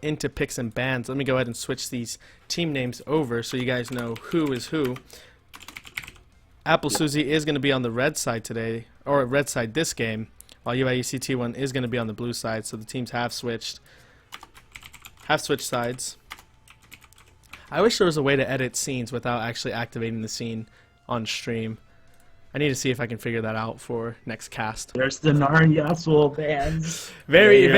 into picks and bans, let me go ahead and switch these team names over so you guys know who is who. Apple Susie is going to be on the red side today, or red side this game, while UIUC T1 is going to be on the blue side. So the teams have switched sides. I wish there was a way to edit scenes without actually activating the scene on stream. I need to see if I can figure that out for next cast. There's the Naryasuo bands. Very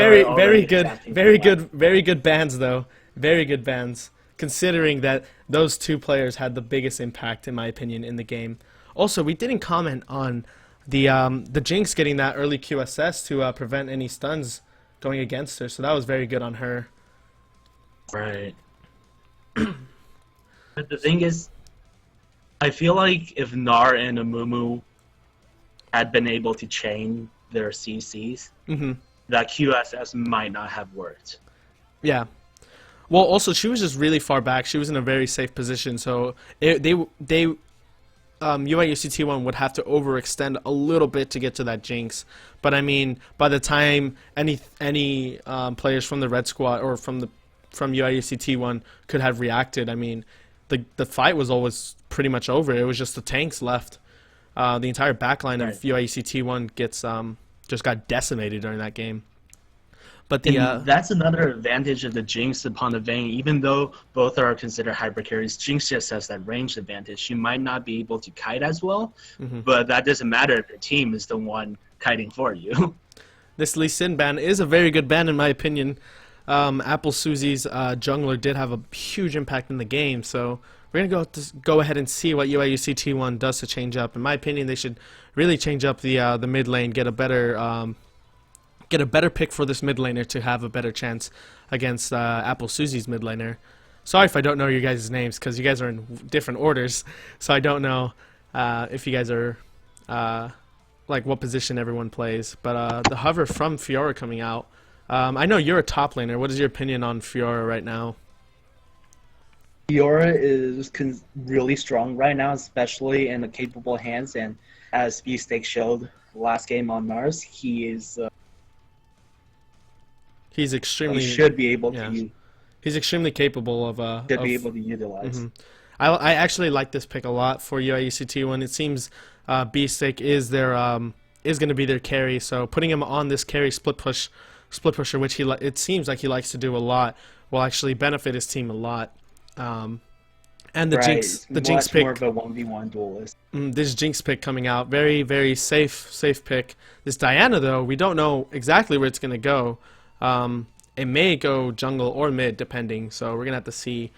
good bands though. Very good bands, considering that those two players had the biggest impact, in my opinion, in the game. Also, we didn't comment on the Jinx getting that early QSS to prevent any stuns going against her, so that was very good on her. Right. But the thing is, I feel like if Nar and Amumu had been able to chain their CCs, that QSS might not have worked. Yeah. Well, also, she was just really far back. She was in a very safe position, so UIUC T1 would have to overextend a little bit to get to that Jinx. But I mean, by the time any players from the Red Squad or from UIUC T1 could have reacted, I mean, the fight was always pretty much over. It was just the tanks left. The entire backline of UIUC T1 gets just got decimated during that game. But that's another advantage of the Jinx upon the Vayne. Even though both are considered hyper carries, Jinx just has that range advantage. She might not be able to kite as well, but that doesn't matter if your team is the one kiting for you. This Lee Sin ban is a very good ban in my opinion. Apple Susie's jungler did have a huge impact in the game, so we're gonna go ahead and see what UIUC T1 does to change up. In my opinion, they should really change up the mid lane, get a better pick for this mid laner to have a better chance against Apple Susie's mid laner. Sorry if I don't know your guys' names, because you guys are in different orders, so I don't know if you guys are like what position everyone plays. But the hover from Fiora coming out. I know you're a top laner. What is your opinion on Fiora right now? Fiora is really strong right now, especially in the capable hands. And as Beefsteak showed last game on Mars, he's extremely. He should be able to. He's extremely capable of. Should be able to utilize. I actually like this pick a lot for UIUC T1. It seems Beefsteak is their is going to be their carry. So putting him on this carry split pusher, which it seems like he likes to do a lot, will actually benefit his team a lot. And the Jinx pick, more of a 1v1 duelist. This Jinx pick coming out, very very safe pick. This Diana though, we don't know exactly where it's gonna go. It may go jungle or mid depending. So we're gonna have to see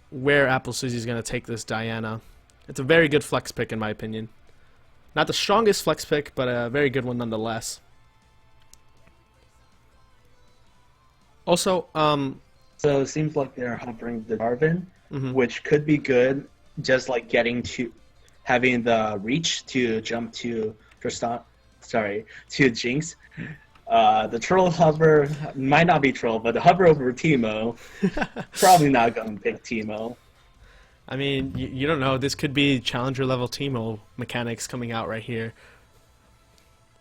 where Apple Susie's gonna take this Diana. It's a very good flex pick in my opinion. Not the strongest flex pick, but a very good one nonetheless. Also, so it seems like they're hovering the Darwin, which could be good, just like having the reach to jump to Jinx. The troll hover might not be troll, but the hover over Teemo, probably not going to pick Teemo. I mean, you don't know. This could be challenger level Teemo mechanics coming out right here.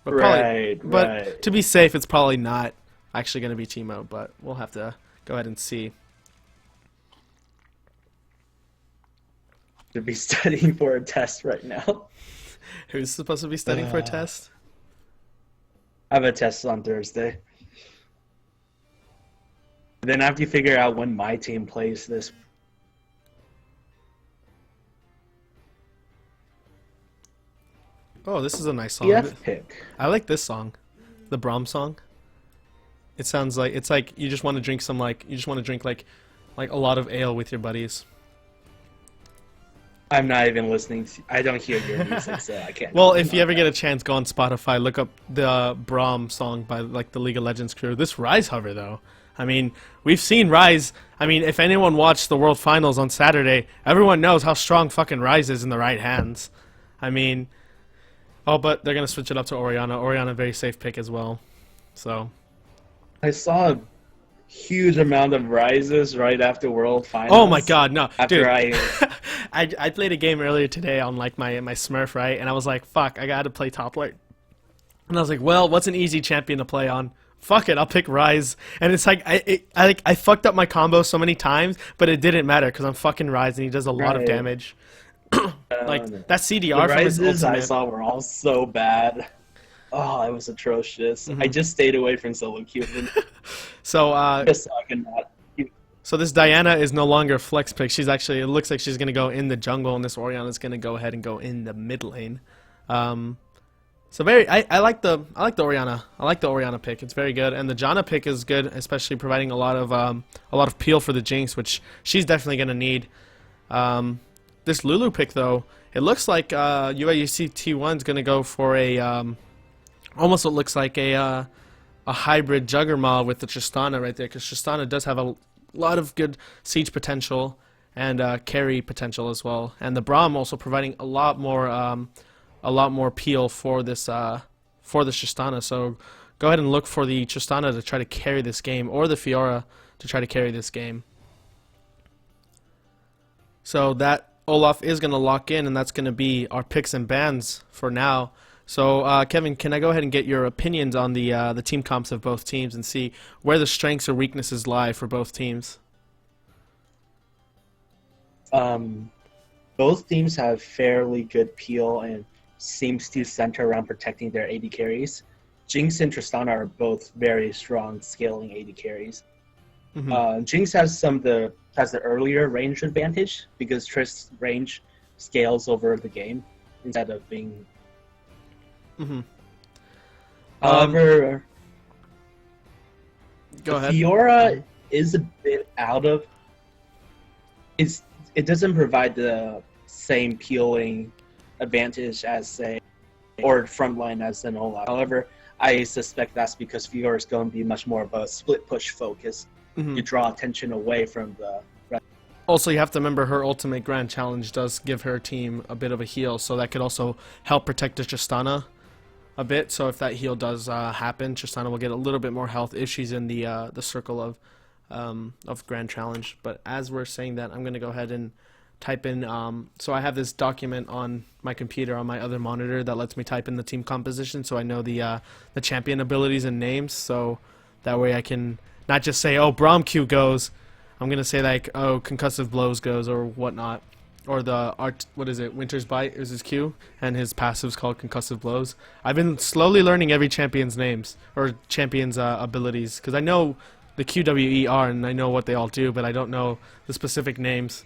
But But to be safe, it's probably not actually going to be Teemo, but we'll have to go ahead and see. Should be studying for a test right now. Who's supposed to be studying for a test? I have a test on Thursday. Then I have to figure out when my team plays this. Oh, this is a nice song. Pick. I like this song, the Braum song. It sounds like it's like you just want to drink like a lot of ale with your buddies. I'm not even listening to, I don't hear your music, so I can't. Well, if you ever get a chance, go on Spotify, look up the Braum song by like the League of Legends crew. This Rise hover though. I mean, we've seen Rise. I mean, if anyone watched the World Finals on Saturday, everyone knows how strong fucking Rise is in the right hands. I mean, oh, but they're gonna switch it up to Orianna. Orianna, very safe pick as well. So I saw a huge amount of rises right after World Finals. Oh my god, no. After Dude, I played a game earlier today on like my Smurf, right? And I was like, fuck, I gotta play top lane. And I was like, well, what's an easy champion to play on? fuck it, I'll pick Rise. And it's like I fucked up my combo so many times, but it didn't matter because I'm fucking Rise and he does a lot of damage. Like that CDR the from his rises I ultimate. saw were all so bad. Oh, it was atrocious. I just stayed away from solo queuing. So Just so I can not. so this Diana is no longer a flex pick. She's actually, it looks like she's gonna go in the jungle, and this Orianna's gonna go ahead and go in the mid lane. So I like the Orianna. I like the Orianna pick. It's very good, and the Janna pick is good, especially providing a lot of peel for the Jinx, which she's definitely gonna need. This Lulu pick though, it looks like UIUC T1's gonna go for a almost what looks like a hybrid Juggernaut with the Tristana right there, because Tristana does have a lot of good siege potential and carry potential as well, and the Braum also providing a lot more peel for this Tristana. So go ahead and look for the Tristana to try to carry this game, or the Fiora to try to carry this game. So that Olaf is going to lock in, and that's going to be our picks and bans for now. So Kevin, can I go ahead and get your opinions on the team comps of both teams and see where the strengths or weaknesses lie for both teams? Both teams have fairly good peel and seems to center around protecting their AD carries. Jinx and Tristana are both very strong scaling AD carries. Jinx has the earlier range advantage because Trist's range scales over the game instead of being. However, go ahead. Fiora is a bit out of. It doesn't provide the same peeling advantage as, say, or frontline as an Olaf. However, I suspect that's because Fiora is going to be much more of a split push focus to draw attention away from the rest. Also, you have to remember her ultimate Grand Challenge does give her team a bit of a heal, so that could also help protect the Tristana a bit. So if that heal does happen, Tristana will get a little bit more health if she's in the circle of Grand Challenge. But as we're saying that, I'm going to go ahead and type in, so I have this document on my computer on my other monitor that lets me type in the team composition, so I know the champion abilities and names, so that way I can not just say, oh, Braum Q goes, I'm going to say like, oh, Concussive Blows goes or whatnot, or the Winter's Bite is his Q, and his passive's called Concussive Blows. I've been slowly learning every champion's names, or champion's abilities, because I know the QWER and I know what they all do, but I don't know the specific names.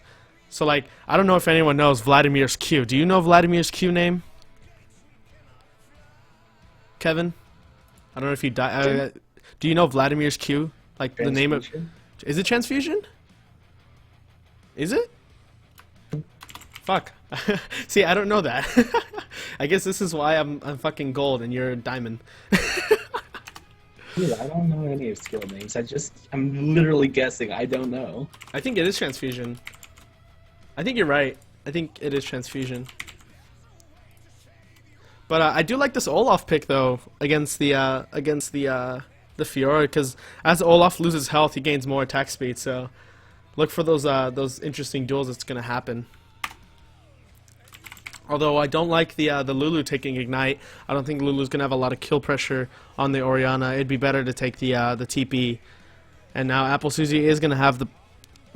So, like, I don't know if anyone knows Vladimir's Q. Do you know Vladimir's Q name? Kevin? I don't know if you do you know Vladimir's Q? Like, the name of... Is it Transfusion? Is it? Fuck. See, I don't know that. I guess this is why I'm fucking gold and you're diamond. Dude, I don't know any of skill names. I'm literally guessing. I don't know. I think it is Transfusion. I think you're right. I think it is Transfusion. But I do like this Olaf pick though against the Fiora, because as Olaf loses health, he gains more attack speed. So look for those interesting duels that's gonna happen. Although I don't like the Lulu taking Ignite. I don't think Lulu's gonna have a lot of kill pressure on the Orianna. It'd be better to take the TP. And now Apple Susie is gonna have the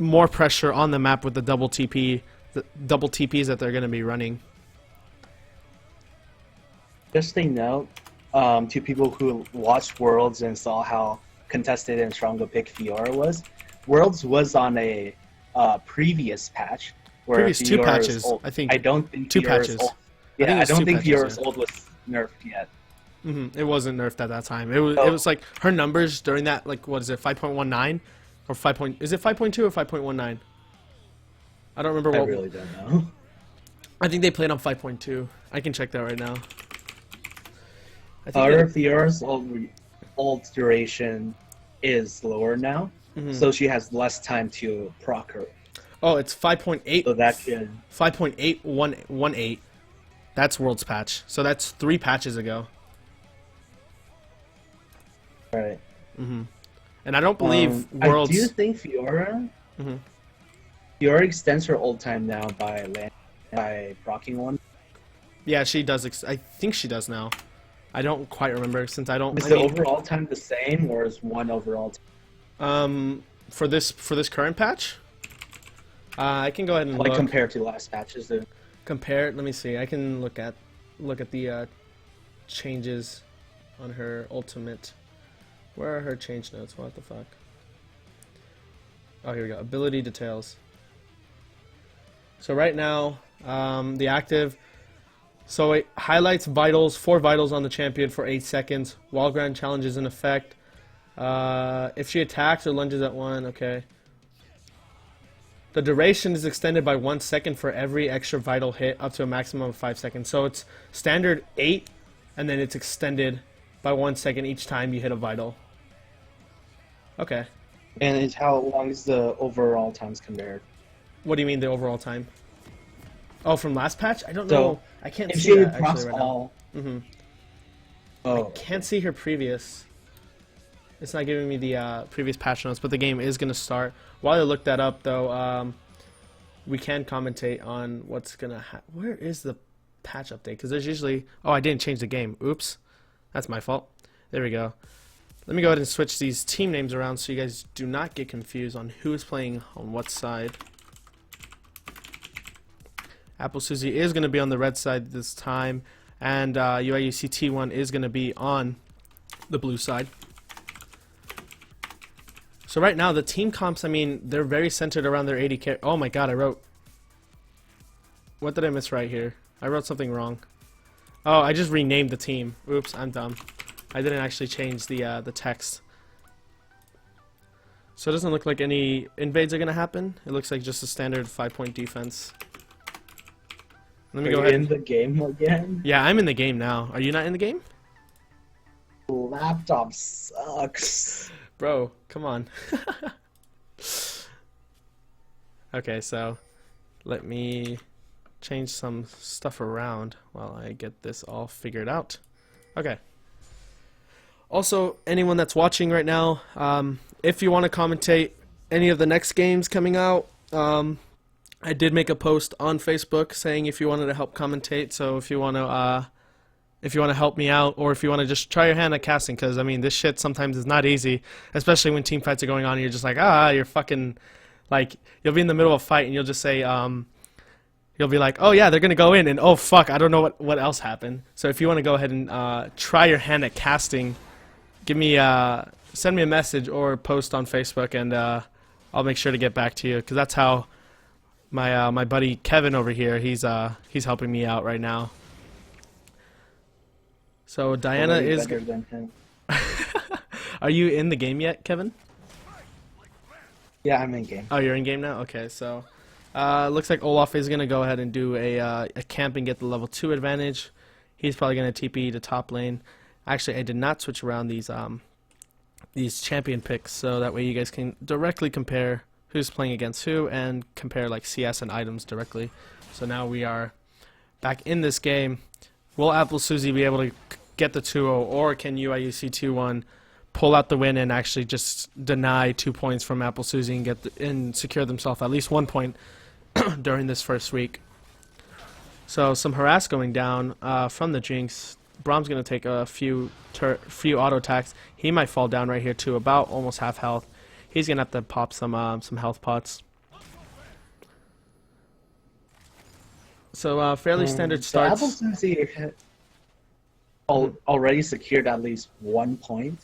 more pressure on the map with the double TPs that they're gonna be running. Interesting note, to people who watched Worlds and saw how contested and strong a pick Fiora was, Worlds was on a previous patch. Previous two patches, I think. I don't think two Fiora's patches. Ult, yeah, I don't think Fiora's yeah. ult was nerfed yet. It wasn't nerfed at that time. It was like her numbers during that, like, what is it, 5.19 or 5. Is it 5.2 or 5.19? I don't remember. I really don't know. I think they played on 5.2. I can check that right now. However, Fiora's ult duration is lower now, so she has less time to proc her. Oh, it's 5.8. So that can 5.8118. That's World's patch. So that's 3 patches ago. Right. And I don't believe Worlds. I do think Fiora. Fiora extends her ult time now by proccing one. Yeah, she does. I think she does now. I don't quite remember since I don't. Is the overall time the same, or is one overall time? For this current patch, I can go ahead and Like look. compared to last patches, Compare. Let me see. I can look at the changes on her ultimate. Where are her change notes? What the fuck? Oh, here we go. Ability details. So right now, the active. So it highlights vitals, 4 vitals on the champion for 8 seconds. While grand challenge is in effect. If she attacks or lunges at 1, okay. The duration is extended by 1 second for every extra vital hit, up to a maximum of 5 seconds. So it's standard 8, and then it's extended by 1 second each time you hit a vital. Okay. and how long is the overall times compared? What do you mean the overall time? Oh, from last patch? I don't So, know. I can't If see she that procs actually right all, now. oh, Can't see her previous. It's not giving me the previous patch notes, but the game is going to start. While I look that up, though, we can commentate on what's going to happen. Where is the patch update? Because there's usually... Oh, I didn't change the game. Oops. That's my fault. There we go. Let me go ahead and switch these team names around so you guys do not get confused on who is playing on what side. Apple Susie is going to be on the red side this time, and UIUC T1 is going to be on the blue side. So right now, the team comps, I mean, they're very centered around their 80 character. Oh my god, I wrote... What did I miss right here? I wrote something wrong. Oh, I just renamed the team. Oops, I'm dumb. I didn't actually change the text. So it doesn't look like any invades are going to happen. It looks like just a standard 5-point defense. Let me go ahead. in the game again? Yeah, I'm in the game now. Are you not in the game? Laptop sucks. Bro, come on. Okay, so let me change some stuff around while I get this all figured out. Okay. Also, anyone that's watching right now, if you want to commentate any of the next games coming out, I did make a post on Facebook saying if you wanted to help commentate. So if you want to help me out, or if you want to just try your hand at casting, because I mean this shit sometimes is not easy, especially when team fights are going on. And you're just like, you're fucking, like, you'll be in the middle of a fight and you'll just say, you'll be like, oh yeah, they're gonna go in, and oh fuck, I don't know what else happened. So if you want to go ahead and try your hand at casting, give me send me a message or post on Facebook, and I'll make sure to get back to you, because that's how my buddy Kevin over here, he's helping me out right now. So Diana is better than him. Are you in the game yet, Kevin? Yeah, I'm in game. Oh, you're in game now? Okay, so looks like Olaf is going to go ahead and do a camp and get the level 2 advantage. He's probably going to TP to top lane. Actually, I did not switch around these champion picks, so that way you guys can directly compare who's playing against who and compare like CS and items directly. So now we are back in this game. Will Apple Susie be able to get the 2-0, or can UIUC T1 pull out the win and actually just deny 2 points from Apple Susie and and secure themselves at least 1 point during this first week? So some harass going down from the Jinx. Brahm's going to take a few auto attacks. He might fall down right here to about almost half health. He's going to have to pop some health pots. So fairly standard starts. So Apple Susie already secured at least 1 point,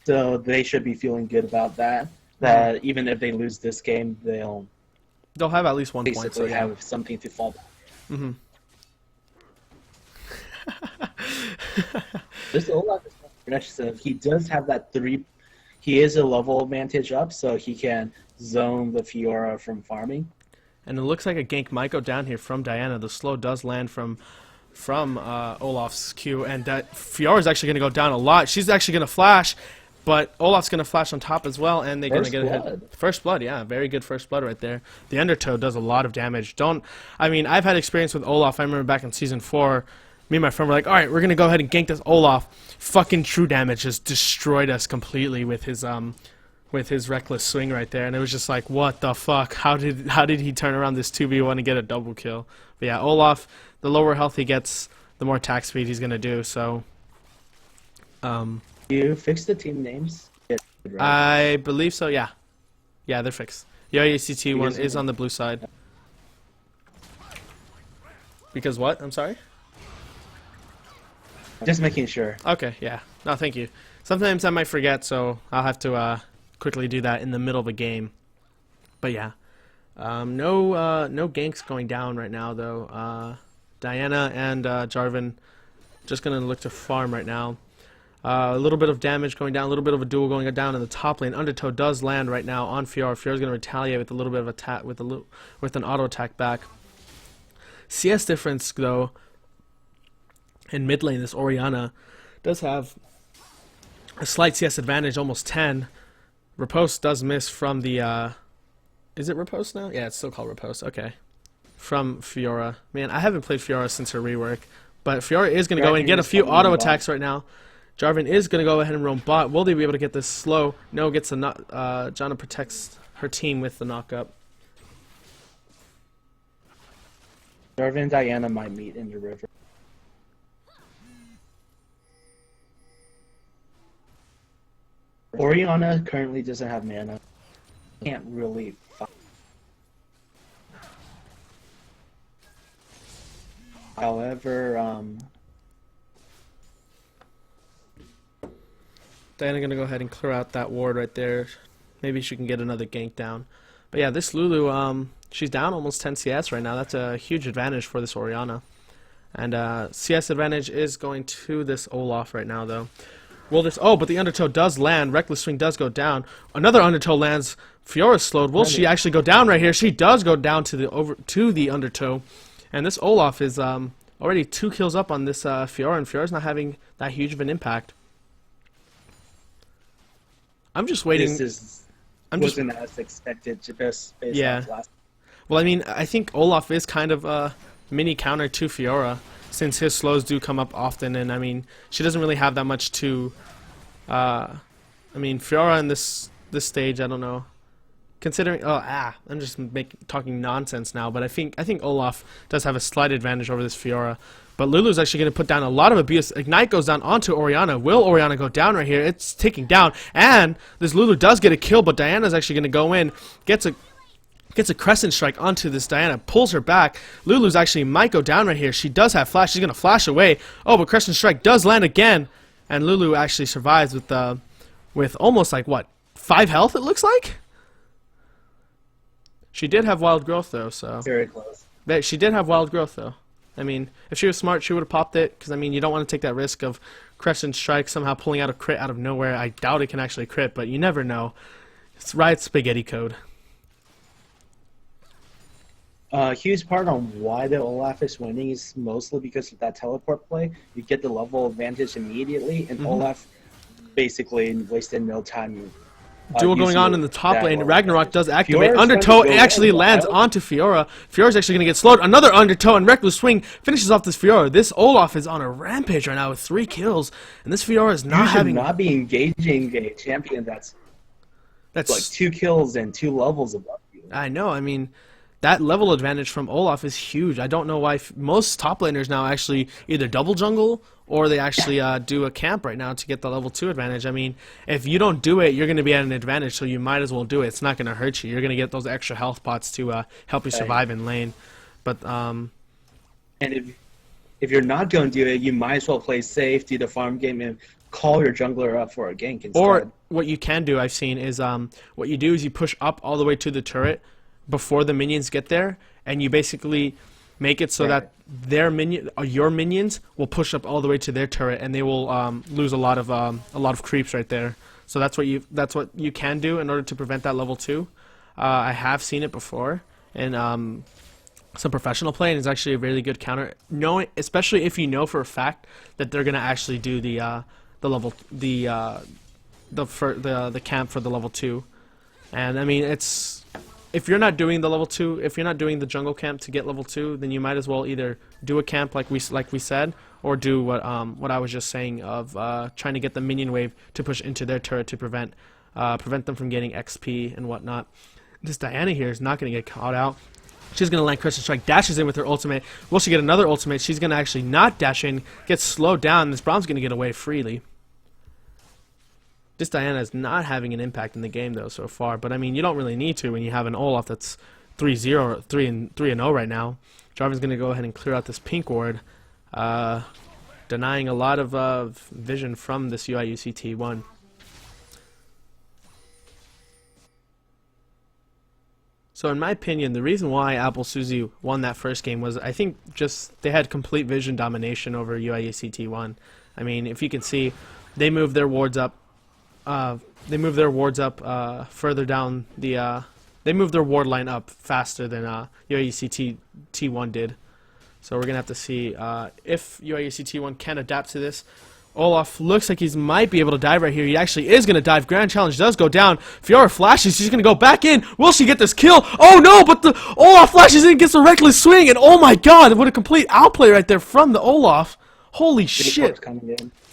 so they should be feeling good about that. That even if they lose this game, they'll have at least 1 point. basically So yeah. have something to fall back. Mm-hmm. This Olaf is aggressive. He does have that 3. He is a level advantage up, so he can zone the Fiora from farming. And it looks like a gank might go down here from Diana. The slow does land from Olaf's Q, and that Fiora's actually going to go down a lot. She's actually going to flash, but Olaf's going to flash on top as well, and they're going to get a hit. First blood, yeah, very good first blood right there. The Undertow does a lot of damage. I've had experience with Olaf. I remember back in Season 4, me and my friend were like, alright, we're going to go ahead and gank this Olaf. Fucking True Damage just destroyed us completely with his reckless swing right there, and it was just like, what the fuck? How did he turn around this 2v1 and get a double kill? But yeah, Olaf, the lower health he gets, the more attack speed he's gonna do. So You fixed the team names? Yeah, right. I believe so. Yeah, yeah, they're fixed. UIUC T1 is on the blue side. Because what? I'm sorry. Just making sure. Okay, yeah. No, thank you. Sometimes I might forget, so I'll have to quickly do that in the middle of a game. But yeah, no ganks going down right now though. Diana and Jarvan just gonna look to farm right now. A little bit of damage going down, a little bit of a duel going down in the top lane. Undertow does land right now on Fiora. Fiora's gonna retaliate with a little bit of attack with an auto attack back. CS difference though. In mid lane, this Orianna does have a slight CS advantage, almost 10. Riposte does miss from the, is it Riposte now? Yeah, it's still called Riposte, okay. From Fiora. Man, I haven't played Fiora since her rework, but Fiora is going to go in and get a few auto attacks right now. Jarvan is going to go ahead and roam bot. Will they be able to get this slow? No, gets a knock. Janna protects her team with the knock-up. Jarvan and Diana might meet in the river. Orianna currently doesn't have mana. Can't really fight. However, Diana gonna go ahead and clear out that ward right there. Maybe she can get another gank down. But yeah, this Lulu, she's down almost 10 CS right now. That's a huge advantage for this Orianna. And CS advantage is going to this Olaf right now, though. Will this? Oh, but the Undertow does land. Reckless Swing does go down. Another Undertow lands. Fiora's slowed. Will she actually go down right here? She does go down to the Undertow, and this Olaf is already 2 kills up on this Fiora, and Fiora's not having that huge of an impact. I'm just waiting. Wasn't as expected just based off last. Well, I mean, I think Olaf is kind of a mini counter to Fiora, since his slows do come up often, and I mean, she doesn't really have that much to. I mean, Fiora in this stage, I don't know. Considering, I'm just talking nonsense now, but I think Olaf does have a slight advantage over this Fiora. But Lulu's actually going to put down a lot of abuse. Ignite goes down onto Orianna. Will Orianna go down right here? It's ticking down, and this Lulu does get a kill, but Diana's actually going to go in, gets a Crescent Strike onto this Diana, pulls her back. Lulu's actually might go down right here. She does have flash. She's going to flash away. Oh, but Crescent Strike does land again, and Lulu actually survives with almost like, what, 5 health it looks like? She did have Wild Growth, though, so. Very close. But she did have Wild Growth, though. I mean, if she was smart, she would have popped it, because, I mean, you don't want to take that risk of Crescent Strike somehow pulling out a crit out of nowhere. I doubt it can actually crit, but you never know. It's Riot Spaghetti code. A huge part on why the Olaf is winning is mostly because of that teleport play. You get the level advantage immediately, and Olaf basically wasted no time. Duel going on in the top lane. Ragnarok does activate. Undertow actually lands onto Fiora. Fiora's actually going to get slowed. Another Undertow, and Reckless Swing finishes off this Fiora. This Olaf is on a rampage right now with 3 kills, and this Fiora is not be engaging a champion that's like 2 kills and 2 levels above you. I know. I mean, that level advantage from Olaf is huge. I don't know why most top laners now actually either double jungle or they actually do a camp right now to get the level 2 advantage. I mean, if you don't do it, you're going to be at an advantage, so you might as well do it. It's not going to hurt you. You're going to get those extra health pots to help you survive in lane. But and if you're not going to do it, you might as well play safe, do the farm game, and call your jungler up for a gank instead. Or what you can do, I've seen, is what you do is you push up all the way to the turret before the minions get there, and you basically make it so that your minions will push up all the way to their turret, and they will lose a lot of creeps right there. So that's what you can do in order to prevent that level 2. I have seen it before in some professional play, and it's actually a really good counter. Especially if you know for a fact that they're gonna actually do the camp for the level 2, and I mean if you're not doing the level 2, if you're not doing the jungle camp to get level 2, then you might as well either do a camp like we said, or do what I was just saying of trying to get the minion wave to push into their turret to prevent them from getting XP and whatnot. This Diana here is not going to get caught out. She's going to land Crescent Strike, dashes in with her ultimate. Will she get another ultimate? She's going to actually not dash in, get slowed down, and this Brahm's going to get away freely. This Diana is not having an impact in the game though so far. But I mean, you don't really need to when you have an Olaf that's 3-0, 3-0 right now. Jarvan's gonna go ahead and clear out this pink ward, denying a lot of vision from this UIUC T1. So in my opinion, the reason why Apple Susie won that first game was, I think, just they had complete vision domination over UIUC T1. I mean, if you can see, they moved their wards up. Further down the. They moved their ward line up faster than UIUC T1 did. So we're gonna have to see if UIUC T1 can adapt to this. Olaf looks like he might be able to dive right here. He actually is going to dive. Grand Challenge does go down. Fiora flashes. She's going to go back in. Will she get this kill? Oh, no, but the Olaf flashes in, gets a reckless swing, and oh my god, what a complete outplay right there from the Olaf. Holy shit.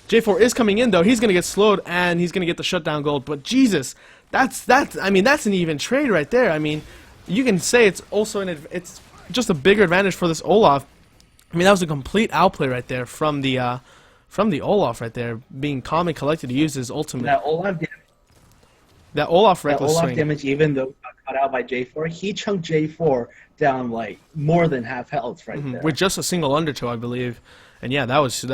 J4 is coming in, though. He's going to get slowed, and he's going to get the shutdown gold, but Jesus, that's an even trade right there. I mean, you can say it's also it's just a bigger advantage for this Olaf. I mean, that was a complete outplay right there from the Olaf right there, being calm and collected to use his ultimate. That Olaf reckless swing. Damage, even though got cut out by J4, he chunked J4 down like more than half health right there. With just a single undertow, I believe. And yeah, that was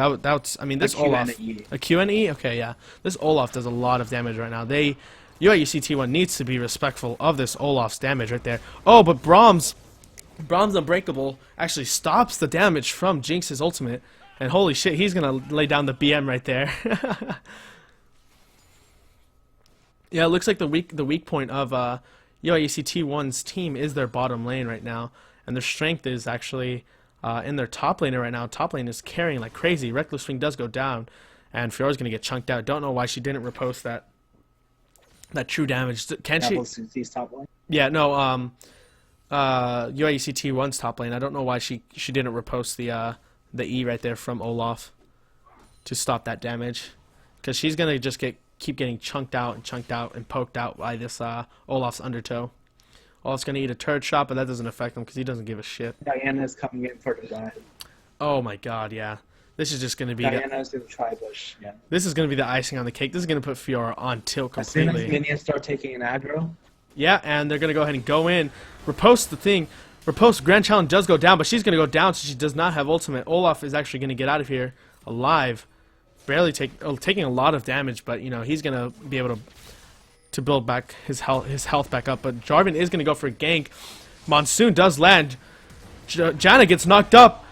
I mean, this Olaf, a Q and E? Okay, yeah. This Olaf does a lot of damage right now. UIUC T1 needs to be respectful of this Olaf's damage right there. Oh, but Brahms Unbreakable actually stops the damage from Jinx's ultimate. And holy shit, he's going to lay down the BM right there. Yeah, it looks like the weak point of UIUC T1's team is their bottom lane right now. And their strength is actually in their top laner right now. Top lane is carrying like crazy. Reckless Swing does go down. And Fiora's going to get chunked out. Don't know why she didn't repost that true damage. Can she? Susie's top lane? Yeah, no, UIUC T1's top lane. I don't know why she didn't repost the E right there from Olaf to stop that damage, because she's gonna just keep getting chunked out and poked out by this Olaf's undertow. Olaf's gonna eat a turret shot, but that doesn't affect him because he doesn't give a shit. Diana's coming in for the dive. Oh my god, yeah. This is just gonna be Diana's gonna try bush. Yeah. This is gonna be the icing on the cake. This is gonna put Fiora on tilt completely. As soon as minions start taking an aggro. Yeah, and they're gonna go ahead and go in, repost the thing. Riposte Grand Challenge does go down, but she's going to go down, so she does not have ultimate. Olaf is actually going to get out of here alive. Barely taking a lot of damage, but, you know, he's going to be able to build back his health back up. But Jarvan is going to go for a gank. Monsoon does land. Janna gets knocked up.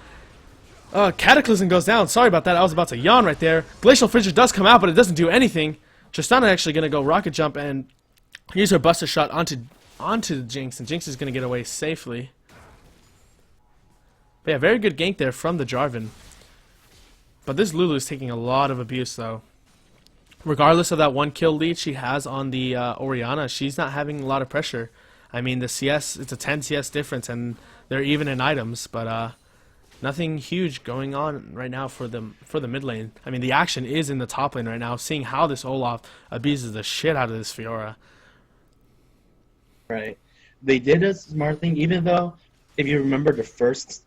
Cataclysm goes down. Sorry about that. I was about to yawn right there. Glacial Fissure does come out, but it doesn't do anything. Tristana actually going to go rocket jump and use her Buster Shot onto Jinx, and Jinx is going to get away safely. But yeah, very good gank there from the Jarvan. But this Lulu is taking a lot of abuse, though. Regardless of that one kill lead she has on the Orianna, she's not having a lot of pressure. I mean, the CS, it's a 10 CS difference, and they're even in items, but nothing huge going on right now for the mid lane. I mean, the action is in the top lane right now, seeing how this Olaf abuses the shit out of this Fiora. Right. They did a smart thing, even though, if you remember the first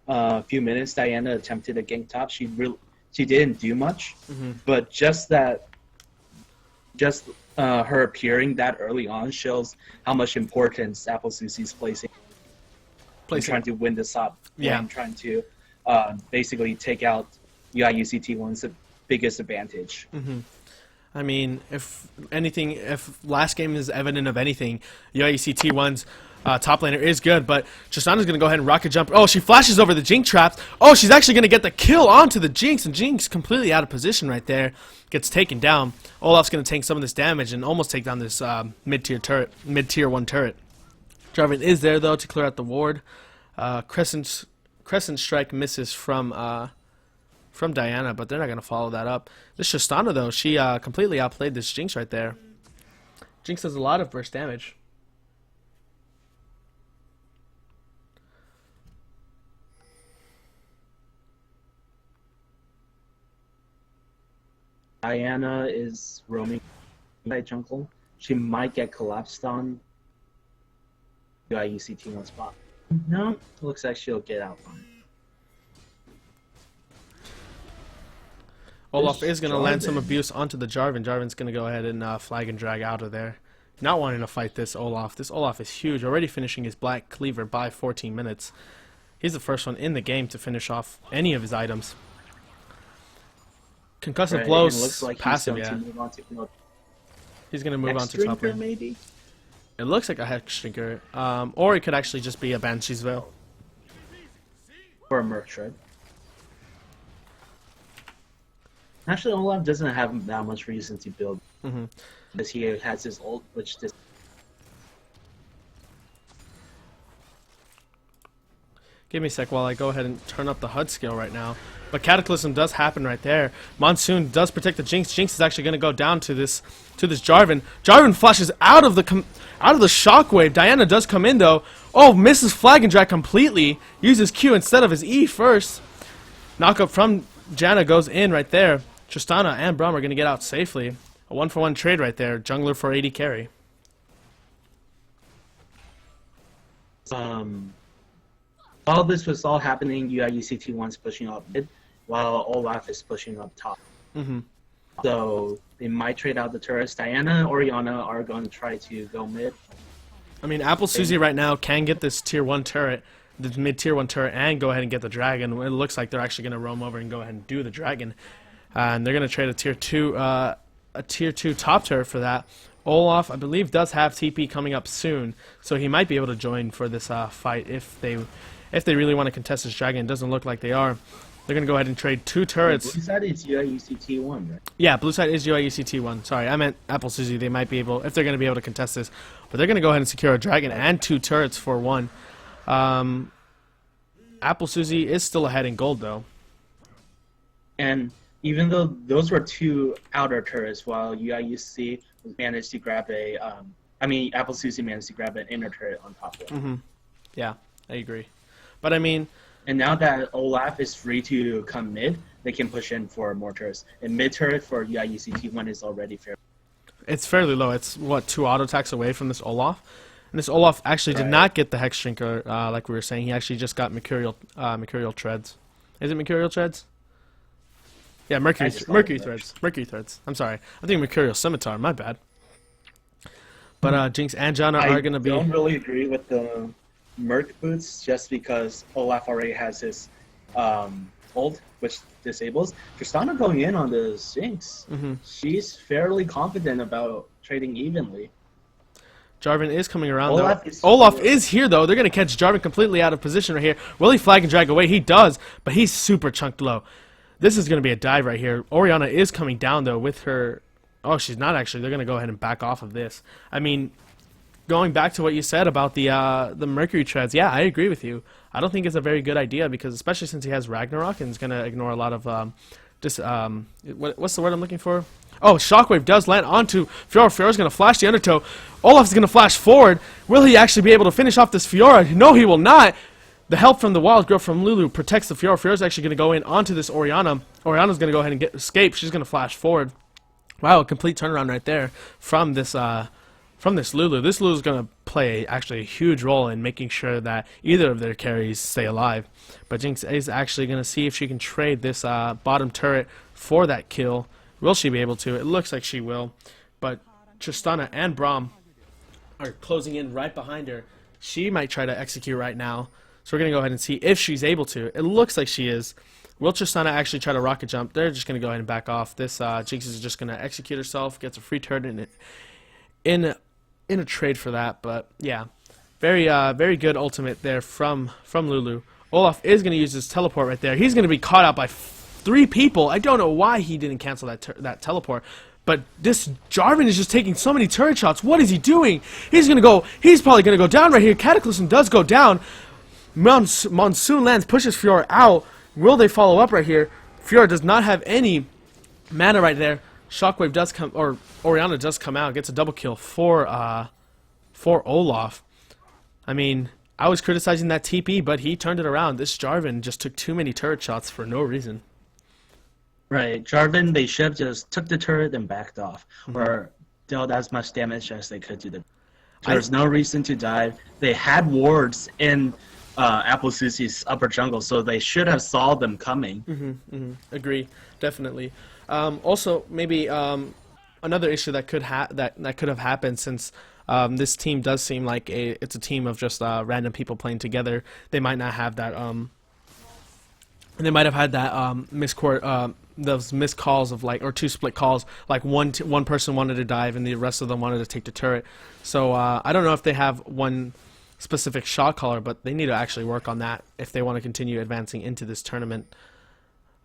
few minutes Diana attempted a gank top, she didn't do much. But just her appearing that early on shows how much importance Apple Susie's placing trying to win this up. Yeah. Trying to basically take out UIUC T1's biggest advantage. I mean, if last game is evident of anything, UIUC T1's top laner is good, but Tristana's going to go ahead and rocket jump. Oh, she flashes over the Jinx traps. Oh, she's actually going to get the kill onto the Jinx, and Jinx completely out of position right there. Gets taken down. Olaf's going to tank some of this damage and almost take down this mid-tier 1 turret. Jarvan is there, though, to clear out the ward. Crescent Strike misses from Diana, but they're not going to follow that up. This Tristana, though, she completely outplayed this Jinx right there. Jinx does a lot of burst damage. Diana is roaming by jungle. She might get collapsed on UIUC T1 spot. No, looks like she'll get out fine. Olaf is going to land some Jarvan. abuse onto the Jarvan. Jarvan's going to go ahead and flag and drag out of there. Not wanting to fight this Olaf. This Olaf is huge. Already finishing his Black Cleaver by 14 minutes. He's the first one in the game to finish off any of his items. Concussive Right, blows, and it looks like passive, he's yeah. going to move on to He's going to move on to top Drinker, lane. maybe? It looks like a Hex Drinker. Or it could actually just be a Banshee's Veil. Or a Merc Shred. Actually, Olaf doesn't have that much reason to build. Because he has his ult, which this. Give me a sec while I go ahead and turn up the HUD scale right now. But Cataclysm does happen right there. Monsoon does protect the Jinx. Jinx is actually going to go down to this Jarvan. Jarvan flashes out of the shockwave. Diana does come in though. Oh, misses flag and drag completely. Uses Q instead of his E first. Knockup from Janna goes in right there. Tristana and Braum are going to get out safely. A 1-for-1 trade right there. Jungler for AD carry. All this was all happening. UIUC T1's pushing up mid, while Olaf is pushing up top. So they might trade out the turrets. Diana and Orianna are going to try to go mid. I mean, Apple Susie right now can get this tier 1 turret, the mid tier 1 turret, and go ahead and get the dragon. It looks like they're actually going to roam over and go ahead and do the dragon. And they're going to trade a tier 2 top turret for that. Olaf, I believe, does have TP coming up soon, so he might be able to join for this fight if they really want to contest this dragon. It doesn't look like they are. They're going to go ahead and trade 2 turrets. Blue side is UIUC T1, right? Yeah, blue side is UIUC T1. Sorry, I meant Apple Susie. They might be able, if they're going to be able to contest this. But they're going to go ahead and secure a dragon and 2 turrets for 1. Apple Susie is still ahead in gold, though. And even though those were 2 outer turrets, while UIUC managed to grab Apple Susie managed to grab an inner turret on top of it. Yeah, I agree. But I mean, and now that Olaf is free to come mid, they can push in for more turrets. And mid turret for UIUC T1 is already fair. it's fairly low. It's, what, 2 auto attacks away from this Olaf? And this Olaf actually did not get the Hex Drinker, like we were saying. He actually just got Mercurial Treads. Is it Mercurial Treads? Yeah, Mercury Threads. Mercury Threads. I'm sorry. I think Mercurial Scimitar. My bad. But Jinx and Janna are going to be... I don't really agree with the Merc boots just because Olaf already has his ult, which disables. Tristana going in on the Jinx. She's fairly confident about trading evenly. Jarvan is coming around, Olaf though. Is here, though. They're going to catch Jarvan completely out of position right here. Will he flag and drag away? He does, but he's super chunked low. This is going to be a dive right here. Orianna is coming down, though, with her... Oh, she's not actually. They're going to go ahead and back off of this. I mean, going back to what you said about the Mercury Treads, yeah, I agree with you. I don't think it's a very good idea because especially since he has Ragnarok and is going to ignore a lot of... what's the word I'm looking for? Oh, Shockwave does land onto Fiora. Fiora's going to flash the Undertow. Olaf's going to flash forward. Will he actually be able to finish off this Fiora? No, he will not. The help from the Wild Growth from Lulu protects the Fiora. Fiora's actually going to go in onto this Orianna. Orianna's going to go ahead and escape. She's going to flash forward. Wow, a complete turnaround right there from this Lulu. This Lulu's going to play actually a huge role in making sure that either of their carries stay alive. But Jinx is actually going to see if she can trade this bottom turret for that kill. Will she be able to? It looks like she will. But Tristana and Braum are closing in right behind her. She might try to execute right now. So we're going to go ahead and see if she's able to. It looks like she is. Will Tristana actually try to rocket jump? They're just going to go ahead and back off. This Jinx is just going to execute herself. Gets a free turret in a trade for that. But yeah, very good ultimate there from Lulu. Olaf is going to use his teleport right there. He's going to be caught out by 3 people. I don't know why he didn't cancel that teleport. But this Jarvan is just taking so many turret shots. What is he doing? He's probably going to go down right here. Cataclysm does go down. Monsoon lands, pushes Fiora out. Will they follow up right here? Fiora does not have any mana right there. Shockwave does come, or Orianna does come out, gets a double kill for Olaf. I mean, I was criticizing that TP, but he turned it around. This Jarvan just took too many turret shots for no reason. Right, Jarvan, they should have just took the turret and backed off, or dealt as much damage as they could to the... There's no reason to dive. They had wards in Apple Susie's upper jungle, so they should have saw them coming. Agree, definitely. Also, maybe another issue that could have happened, since this team does seem like it's a team of just random people playing together. They might not have that. They might have had that those missed calls of like, or two split calls, like one person wanted to dive and the rest of them wanted to take the turret. So I don't know if they have one specific shot caller, but they need to actually work on that if they want to continue advancing into this tournament.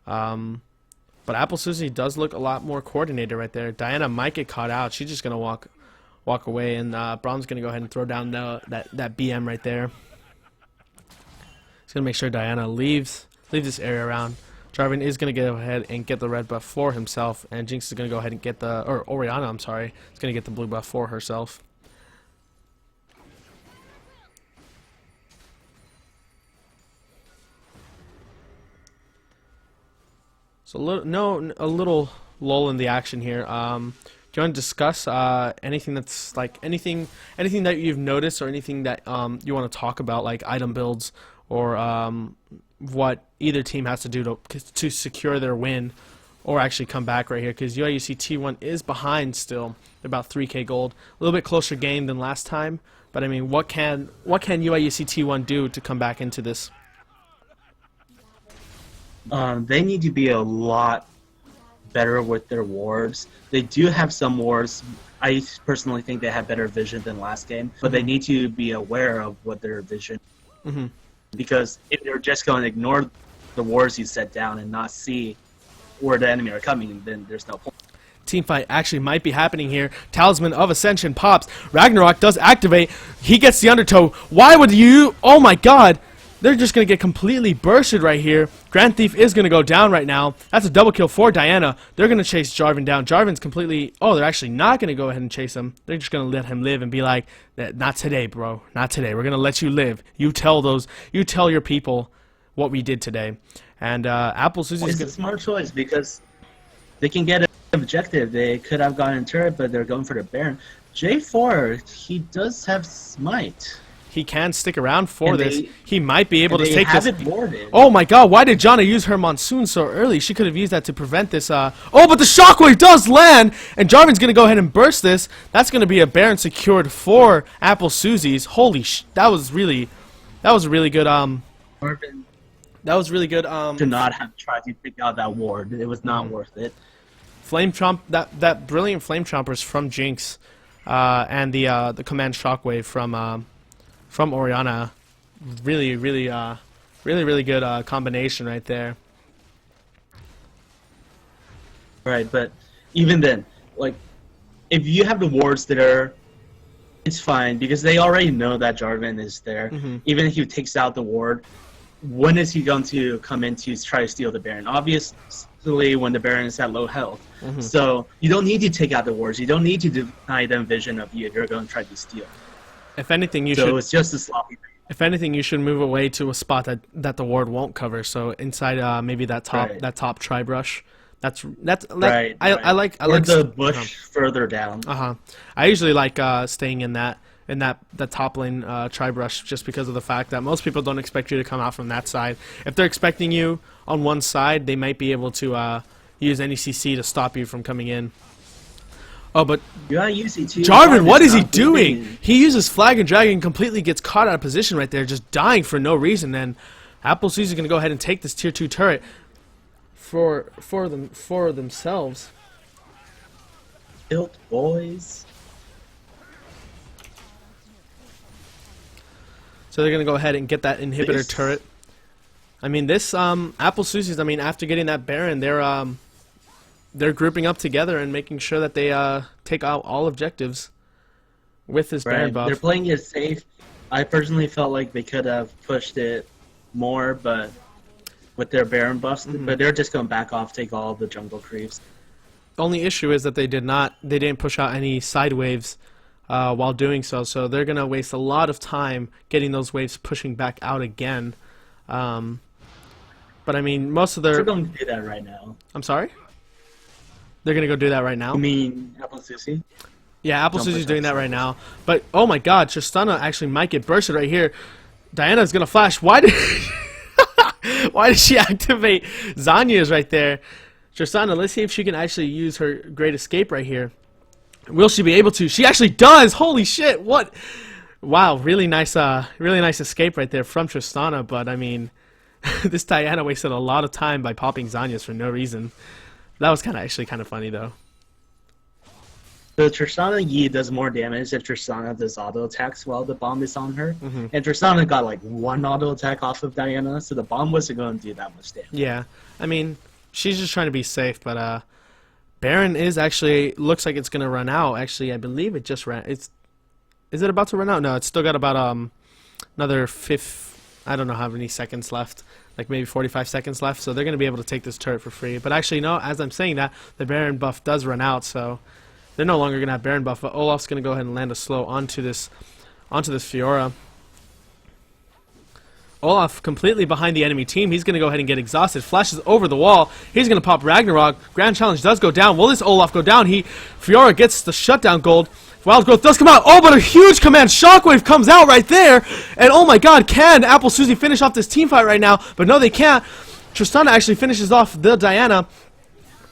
But Apple Susie does look a lot more coordinated right there. Diana might get caught out. She's just gonna walk away, and Braum's gonna go ahead and throw down that BM right there. He's gonna make sure Diana leaves this area around. Jarvan is gonna go ahead and get the red buff for himself, and Jinx is gonna go ahead and get Orianna, I'm sorry, is gonna get the blue buff for herself. So a little lull in the action here. Do you want to discuss anything that's like anything that you've noticed, or anything that you want to talk about, like item builds, or what either team has to do to secure their win, or actually come back right here? Because UIUC T1 is behind still, about 3K gold, a little bit closer game than last time. But I mean, what can UIUC T1 do to come back into this? They need to be a lot better with their wards. They do have some wards. I personally think they have better vision than last game, but they need to be aware of what their vision. Because if they're just going to ignore the wards you set down and not see where the enemy are coming, then there's no point. Teamfight actually might be happening here. Talisman of Ascension pops. Ragnarok does activate. He gets the undertow. Why would you? Oh my god. They're just going to get completely bursted right here. Grand Thief is going to go down right now. That's a double kill for Diana. They're going to chase Jarvan down. Jarvan's completely... Oh, they're actually not going to go ahead and chase him. They're just going to let him live and be like, not today, bro. Not today. We're going to let you live. You tell your people what we did today. And Apple Susie's... It's a smart choice because they can get an objective. They could have gone in turret, but they're going for the Baron. J4, he does have Smite. He can stick around for this. He might be able to take this. Boarded. Oh my god, why did Janna use her Monsoon so early? She could have used that to prevent this. Oh, but the Shockwave does land, and Jarvan's going to go ahead and burst this. That's going to be a Baron secured for Apple Susie's. Holy that was really good. That was really good. To not have tried to pick out that ward. It was not worth it. Flame Chomp, that brilliant Flame Chompers from Jinx, and the Command Shockwave from Orianna, really good combination right there. Right, but even then, like, if you have the wards there, it's fine because they already know that Jarvan is there. Even if he takes out the ward, when is he going to come in to try to steal the Baron? Obviously, when the Baron is at low health. So you don't need to take out the wards. You don't need to deny them vision of you if you're going to try to steal. If anything, it's just a sloppy thing. If anything, you should move away to a spot that the ward won't cover. So inside, maybe that top tri-brush. That's right. I like the bush further down. I usually like staying in that top lane tri-brush, just because of the fact that most people don't expect you to come out from that side. If they're expecting you on one side, they might be able to use any CC to stop you from coming in. Oh, but Jarvan, what is he doing? He uses Flag and Dragon, completely gets caught out of position right there, just dying for no reason. And Apple Susie is going to go ahead and take this tier 2 turret for themselves. Built boys. So they're going to go ahead and get that inhibitor turret. I mean, this Apple Susie's, I mean, after getting that Baron, they're grouping up together and making sure that they take out all objectives with this Baron buff. They're playing it safe. I personally felt like they could have pushed it more, but with their Baron buffs, but they're just going to back off, take all the jungle creeps. The only issue is that they didn't push out any side waves while doing so, so they're going to waste a lot of time getting those waves pushing back out again. But I mean, most of their... They're going to do that right now. I'm sorry? They're going to go do that right now? You mean Apple Susie? Yeah, Apple Susie's doing that right now. But, oh my god, Tristana actually might get bursted right here. Diana's going to flash. Why did she activate Zanya's right there? Tristana, let's see if she can actually use her Great Escape right here. Will she be able to? She actually does! Holy shit, what? Wow, really nice escape right there from Tristana, but I mean, this Diana wasted a lot of time by popping Zhonya's for no reason. That was actually kind of funny, though. So Tristana Yi does more damage if Tristana does auto attacks while the bomb is on her. Mm-hmm. And Tristana got like one auto attack off of Diana, so the bomb wasn't going to do that much damage. Yeah, I mean, she's just trying to be safe, but Baron is actually, looks like it's going to run out. Actually, I believe it just ran. Is it about to run out? No, it's still got about another I don't know how many seconds left. Like maybe 45 seconds left, so they're going to be able to take this turret for free. But actually, no, as I'm saying that, the Baron buff does run out, so they're no longer going to have Baron buff, but Olaf's going to go ahead and land a slow onto this Fiora. Olaf completely behind the enemy team. He's going to go ahead and get exhausted. Flashes over the wall. He's going to pop Ragnarok. Grand Challenge does go down. Will this Olaf go down? Fiora gets the shutdown gold. Wild Growth does come out. Oh, but a huge command. Shockwave comes out right there. And oh my god, can Apple Susie finish off this team fight right now? But no, they can't. Tristana actually finishes off the Diana.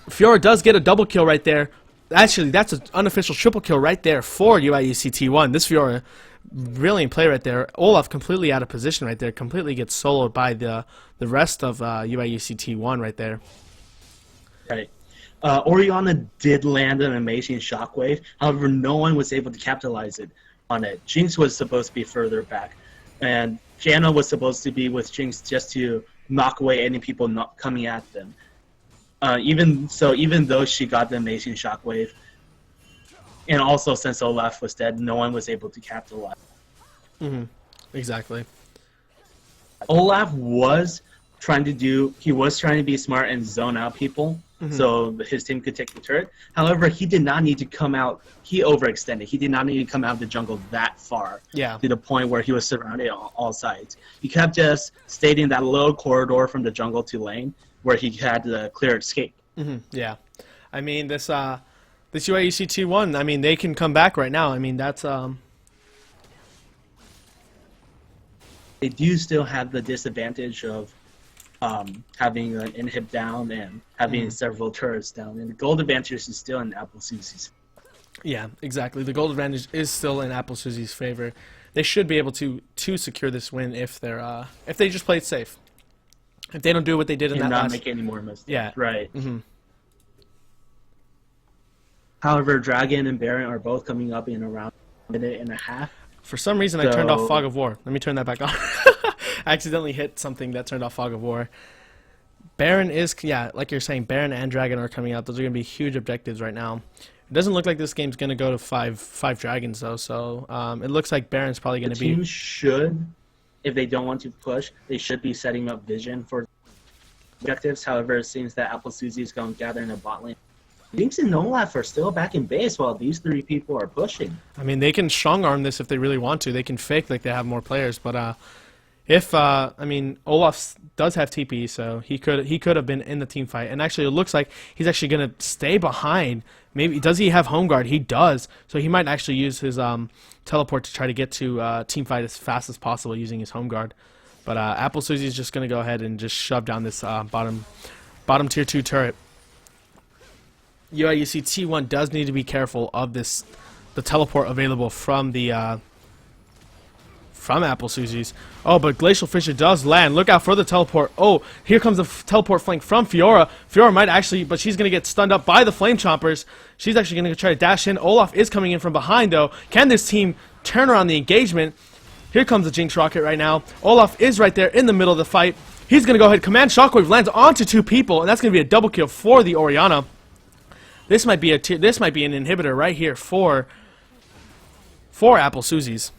Fiora does get a double kill right there. Actually, that's an unofficial triple kill right there for UIUC T1. This Fiora, brilliant play right there. Olaf completely out of position right there. Completely gets soloed by the rest of UIUC T1 right there. Right. Oriana did land an amazing shockwave. However, no one was able to capitalize on it. Jinx was supposed to be further back. And Janna was supposed to be with Jinx just to knock away any people not coming at them. Even though she got the amazing shockwave, and also since Olaf was dead, no one was able to capitalize. Mm-hmm. Exactly. Olaf was trying to be smart and zone out people, so his team could take the turret. However, he did not need to come out. He overextended. He did not need to come out of the jungle that far. Yeah. To the point where he was surrounded on all sides. He kept just staying in that little corridor from the jungle to lane, where he had the clear escape. Mm-hmm. Yeah. I mean, this UIUC T1, I mean, they can come back right now. I mean, that's... They do still have the disadvantage of having an inhib down and having several turrets down. And the gold advantage is still in Apple Susie's. Yeah, exactly. The gold advantage is still in Apple Susie's favor. They should be able to secure this win if they just play it safe. If they don't do what they did in that not make any more mistakes. Yeah. Right. Mm-hmm. However, Dragon and Baron are both coming up in around a minute and a half. For some reason, I turned off Fog of War. Let me turn that back on. I accidentally hit something that turned off Fog of War. Baron is, yeah, like you're saying, Baron and Dragon are coming out. Those are going to be huge objectives right now. It doesn't look like this game's going to go to five Dragons, though, so it looks like Baron's probably going to be... The team should, if they don't want to push, they should be setting up vision for objectives. However, it seems that Apple Susie is going to gather in a bot lane. Jinx and Olaf are still back in base while these three people are pushing. I mean, they can strong arm this if they really want to. They can fake like they have more players, but I mean, Olaf does have TP, so he could have been in the team fight. And actually, it looks like he's actually gonna stay behind. Maybe does he have home guard? He does, so he might actually use his teleport to try to get to team fight as fast as possible using his home guard. But Apple Susie is just gonna go ahead and just shove down this bottom tier 2 turret. UIUC T1 does need to be careful of the teleport available from Apple Susie's. Oh, but Glacial Fissure does land. Look out for the teleport. Oh, here comes the teleport flank from Fiora. Fiora might actually, but she's going to get stunned up by the Flame Chompers. She's actually going to try to dash in. Olaf is coming in from behind, though. Can this team turn around the engagement? Here comes the Jinx Rocket right now. Olaf is right there in the middle of the fight. He's going to go ahead. Command Shockwave lands onto 2 people, and that's going to be a double kill for the Orianna. This might be an inhibitor right here for Apple Susie's.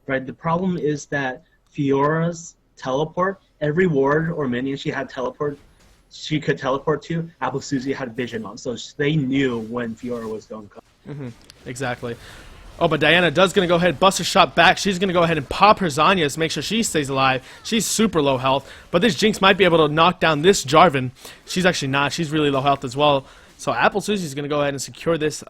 Right. The problem is that Fiora's teleport, every ward or minion she could teleport to, Apple Susie had vision on, so they knew when Fiora was going to come. Exactly. Oh, but Diana does going to go ahead and bust her shot back. She's going to go ahead and pop her Zhonya's, make sure she stays alive. She's super low health, but this Jinx might be able to knock down this Jarvan. She's actually not. She's really low health as well. So Apple Susie's going to go ahead and secure this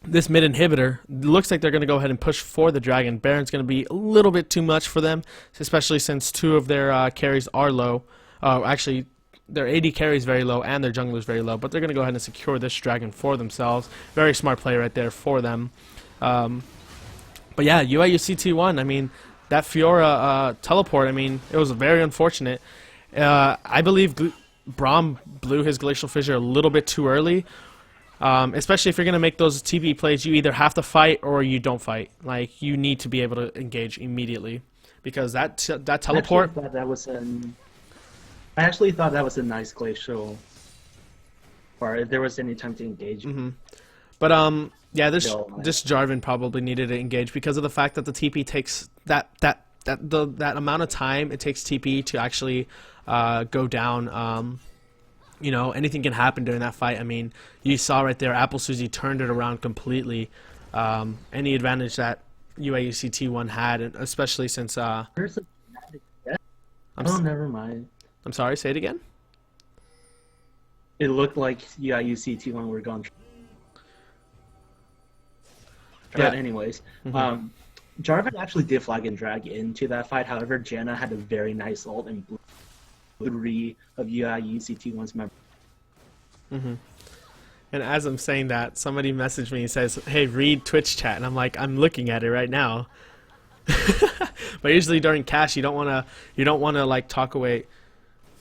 this mid inhibitor. Looks like they're going to go ahead and push for the Dragon. Baron's going to be a little bit too much for them, especially since 2 of their carries are low. Actually, their AD carry is very low and their jungler is very low, but they're going to go ahead and secure this dragon for themselves. Very smart play right there for them. But yeah, UIUC T1, I mean, that Fiora teleport, I mean, it was very unfortunate. I believe Braum blew his Glacial Fissure a little bit too early. Especially if you're going to make those TP plays, you either have to fight or you don't fight. Like, you need to be able to engage immediately. Because that teleport... I actually thought that was a nice Glacial, or if there was any time to engage. Mm-hmm. But, yeah, this Jarvan probably needed to engage because of the fact that the TP takes that amount of time it takes TP to actually go down. You know, anything can happen during that fight. I mean, you saw right there, Apple Susie turned it around completely. Any advantage that UIUC T1 had, and especially since... Oh, never mind. I'm sorry, say it again? It looked like UIUC T1 were gone. Yeah. Anyways, Jarvan actually did flag and drag into that fight. However, Janna had a very nice ult and blew three of UIUC T1's members. And as I'm saying that, somebody messaged me and says, "Hey, read Twitch chat," and I'm like, I'm looking at it right now. But usually during cash, you don't wanna like talk away.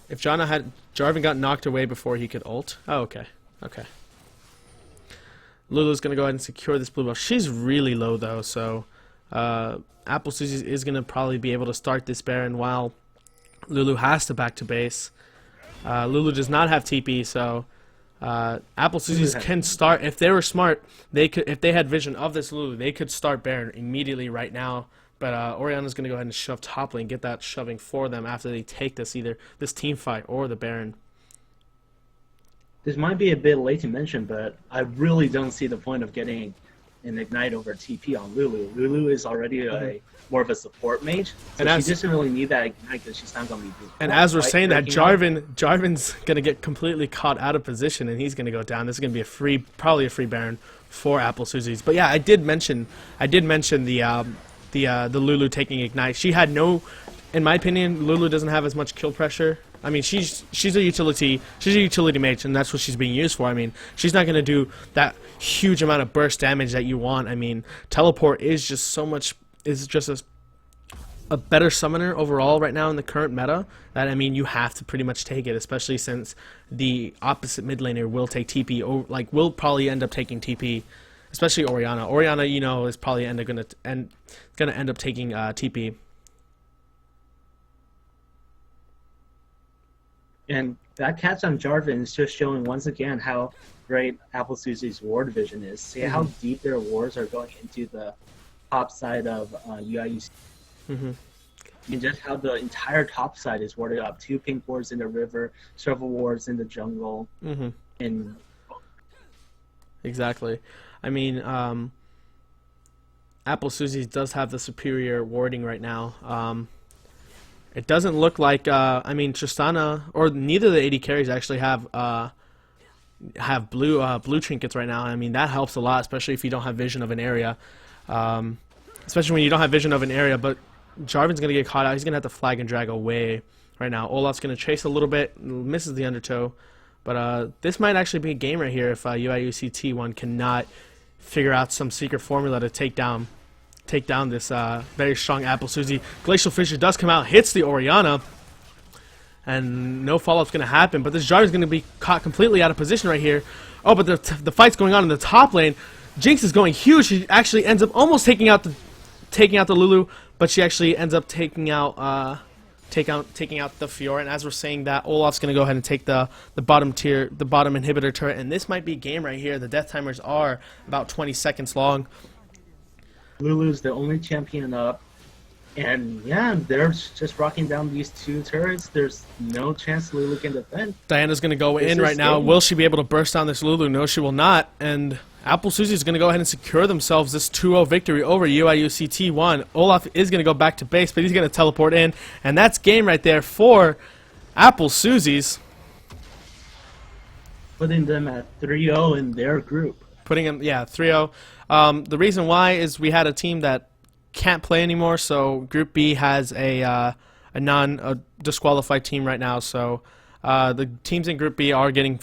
If Jarvan got knocked away before he could ult. Oh, okay. Lulu's gonna go ahead and secure this blue buff. She's really low though, so Apple Susie is gonna probably be able to start this Baron while Lulu has to back to base. Lulu does not have TP, so Apple Susie's can start. If they were smart, they could. If they had vision of this Lulu, they could start Baron immediately right now. But Orianna's gonna go ahead and shove top lane, get that shoving for them after they take this either this team fight or the Baron. This might be a bit late to mention, but I really don't see the point of getting an Ignite over TP on Lulu. Lulu is already more of a support mage, so she doesn't really need that Ignite because she's not going to be... And as we're saying that, Jarvan's going to get completely caught out of position, and he's going to go down. This is going to be probably a free Baron for Apple Susie's. But yeah, I did mention the Lulu taking Ignite. She had no... In my opinion, Lulu doesn't have as much kill pressure. I mean, she's a utility mage, and that's what she's being used for. I mean, she's not going to do that huge amount of burst damage that you want. I mean, teleport is just a better summoner overall right now in the current meta. That, I mean, you have to pretty much take it, especially since the opposite mid laner will take TP, or like will probably end up taking TP, especially Orianna. Orianna, you know, is probably going to end up taking TP. And that catch on Jarvan is just showing once again how great Apple Susie's ward vision is. See how deep their wards are going into the top side of UIUC. And just how the entire top side is warded up. 2 pink wards in the river, several wards in the jungle. And exactly. I mean, Apple Susie does have the superior warding right now. It doesn't look like, I mean, Tristana, or neither of the AD carries actually have blue trinkets right now. I mean, that helps a lot, especially if you don't have vision of an area. Especially when you don't have vision of an area, but Jarvan's going to get caught out. He's going to have to flag and drag away right now. Olaf's going to chase a little bit, misses the undertow. But this might actually be a game right here if UIUC T1 cannot figure out some secret formula to take down this very strong Apple Susie. Glacial Fissure does come out, hits the Orianna, and no follow-up's going to happen. But this Jarvan's going to be caught completely out of position right here. Oh, but the fight's going on in the top lane. Jinx is going huge. She actually ends up almost taking out the Lulu, but she actually ends up taking out the Fiora. And as we're saying that, Olaf's going to go ahead and take the bottom inhibitor turret. And this might be a game right here. The death timers are about 20 seconds long. Lulu's the only champion up, and yeah, they're just rocking down these 2 turrets. There's no chance Lulu can defend. Diana's going to go in right now. Will she be able to burst down this Lulu? No, she will not. And Apple Susie is going to go ahead and secure themselves this 2-0 victory over UIUC T1. Olaf is going to go back to base, but he's going to teleport in, and that's game right there for Apple Susie's. Putting them at 3-0 in their group. Putting them, yeah, 3-0. The reason why is we had a team that can't play anymore, so Group B has a disqualified team right now. So The teams in Group B are getting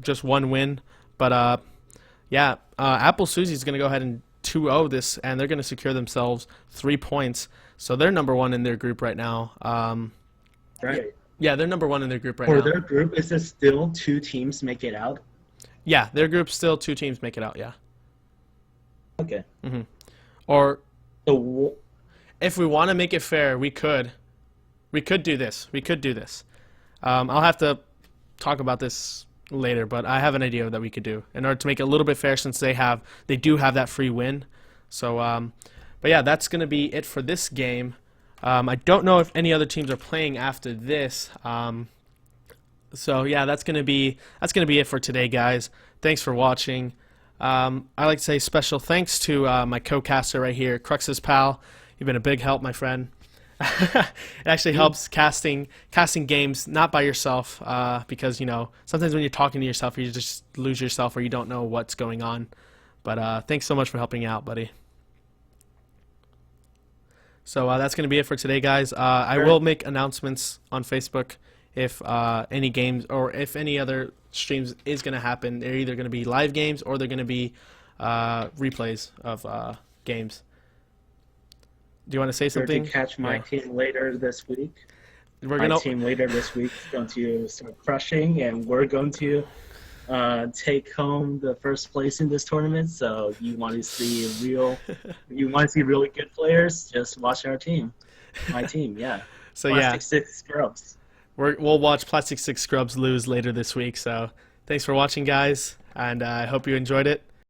just one win, but yeah, Apple Susie's going to go ahead and 2-0 this, and they're going to secure themselves 3 points. So they're number one in their group right now. Right. Yeah, they're number one in their group right now. For their group, is it still 2 teams make it out? Yeah, their group still 2 teams make it out. Yeah. Okay. Or So if we want to make it fair, we could do this. I'll have to talk about this later, but I have an idea that we could do in order to make it a little bit fair, since they do have that free win. So, but yeah, that's gonna be it for this game. I don't know if any other teams are playing after this. So yeah, that's gonna be it for today, guys. Thanks for watching. I'd like to say special thanks to my co-caster right here, Crux's pal. You've been a big help, my friend. It actually helps casting games not by yourself, because sometimes when you're talking to yourself, you just lose yourself or you don't know what's going on. But thanks so much for helping out, buddy. So that's going to be it for today, guys. I will make announcements on Facebook if any games or if any other streams is going to happen. They're either going to be live games or they're going to be replays of games. Do you want to say something? to catch my team later this week. My team later this week is going to start crushing, and we're going to take home the first place in this tournament. So you want to see really good players, just watch our team. My team, yeah. So Plastic Six Scrubs. We'll watch Plastic Six Scrubs lose later this week. So thanks for watching, guys, and I hope you enjoyed it.